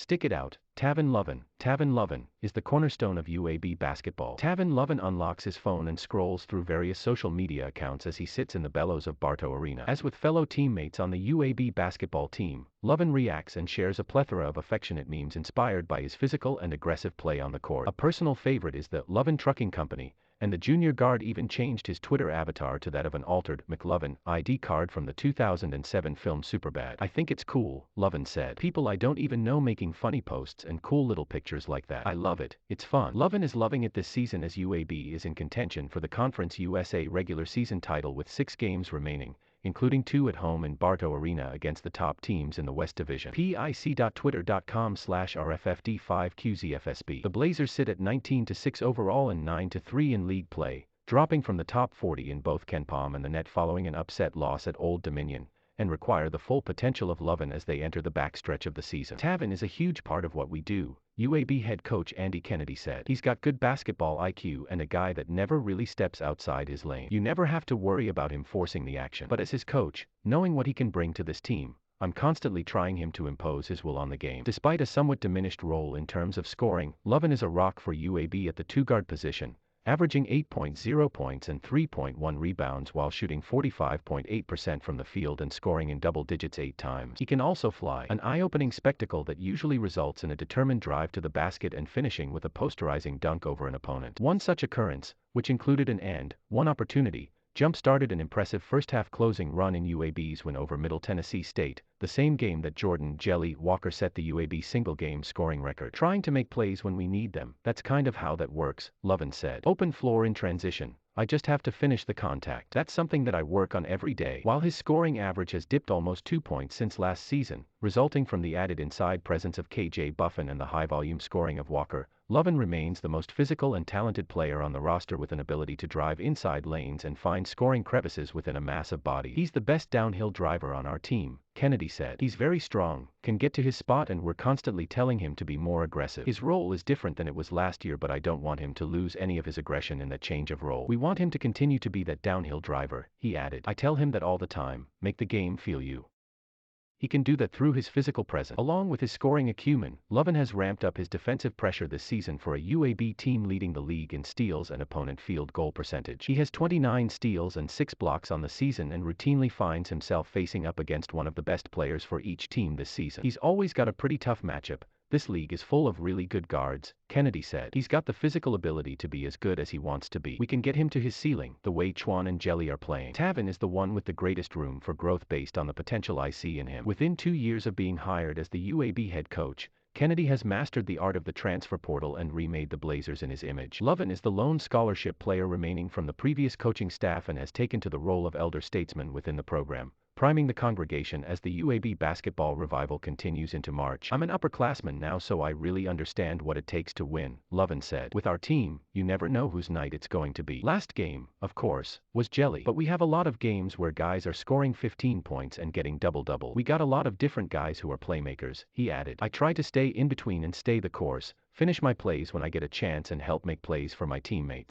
Stick it out, Tavin Lovan. Tavin Lovan is the cornerstone of UAB basketball. Tavin Lovan unlocks his phone and scrolls through various social media accounts as he sits in the bellows of Bartow Arena. As with fellow teammates on the UAB basketball team, Lovan reacts and shares a plethora of affectionate memes inspired by his physical and aggressive play on the court. A personal favorite is the Lovan Trucking Company, and the junior guard even changed his Twitter avatar to that of an altered McLovin ID card from the 2007 film Superbad. "I think it's cool," Lovan said. "People I don't even know making funny posts and cool little pictures like that. I love it. It's fun." Lovan is loving it this season as UAB is in contention for the Conference USA regular season title with 6 games remaining, including 2 at home in Bartow Arena against the top teams in the West Division. pic.twitter.com/RFFD5QZFSB. The Blazers sit at 19-6 overall and 9-3 in league play, dropping from the top 40 in both KenPom and the net following an upset loss at Old Dominion, and require the full potential of Lovan as they enter the backstretch of the season. "Tavin is a huge part of what we do," UAB head coach Andy Kennedy said. "He's got good basketball IQ and a guy that never really steps outside his lane. You never have to worry about him forcing the action. But as his coach, knowing what he can bring to this team, I'm constantly trying him to impose his will on the game." Despite a somewhat diminished role in terms of scoring, Lovan is a rock for UAB at the two-guard position, averaging 8.0 points and 3.1 rebounds while shooting 45.8% from the field and scoring in double digits 8 times. He can also fly, an eye-opening spectacle that usually results in a determined drive to the basket and finishing with a posterizing dunk over an opponent. One such occurrence, which included an and-one opportunity, jump-started an impressive first-half closing run in UAB's win over Middle Tennessee State, the same game that Jordan "Jelly" Walker set the UAB single-game scoring record. "Trying to make plays when we need them, that's kind of how that works," Lovan said. "Open floor in transition, I just have to finish the contact. That's something that I work on every day." While his scoring average has dipped almost 2 points since last season, resulting from the added inside presence of KJ Buffin and the high-volume scoring of Walker, Lovan remains the most physical and talented player on the roster with an ability to drive inside lanes and find scoring crevices within a massive body. "He's the best downhill driver on our team," Kennedy said. "He's very strong, can get to his spot, and we're constantly telling him to be more aggressive. His role is different than it was last year, but I don't want him to lose any of his aggression in that change of role. We want him to continue to be that downhill driver," he added. "I tell him that all the time, make the game feel you. He can do that through his physical presence." Along with his scoring acumen, Lovan has ramped up his defensive pressure this season for a UAB team leading the league in steals and opponent field goal percentage. He has 29 steals and 6 blocks on the season and routinely finds himself facing up against one of the best players for each team this season. "He's always got a pretty tough matchup. This league is full of really good guards," Kennedy said. "He's got the physical ability to be as good as he wants to be. We can get him to his ceiling, the way Chuan and Jelly are playing. Tavin is the one with the greatest room for growth based on the potential I see in him." Within 2 years of being hired as the UAB head coach, Kennedy has mastered the art of the transfer portal and remade the Blazers in his image. Lovan is the lone scholarship player remaining from the previous coaching staff and has taken to the role of elder statesman within the program, priming the congregation as the UAB basketball revival continues into March. "I'm an upperclassman now, so I really understand what it takes to win," Lovan said. "With our team, you never know whose night it's going to be. Last game, of course, was Jelly. But we have a lot of games where guys are scoring 15 points and getting double-double. We got a lot of different guys who are playmakers," he added. "I try to stay in between and stay the course, finish my plays when I get a chance and help make plays for my teammates."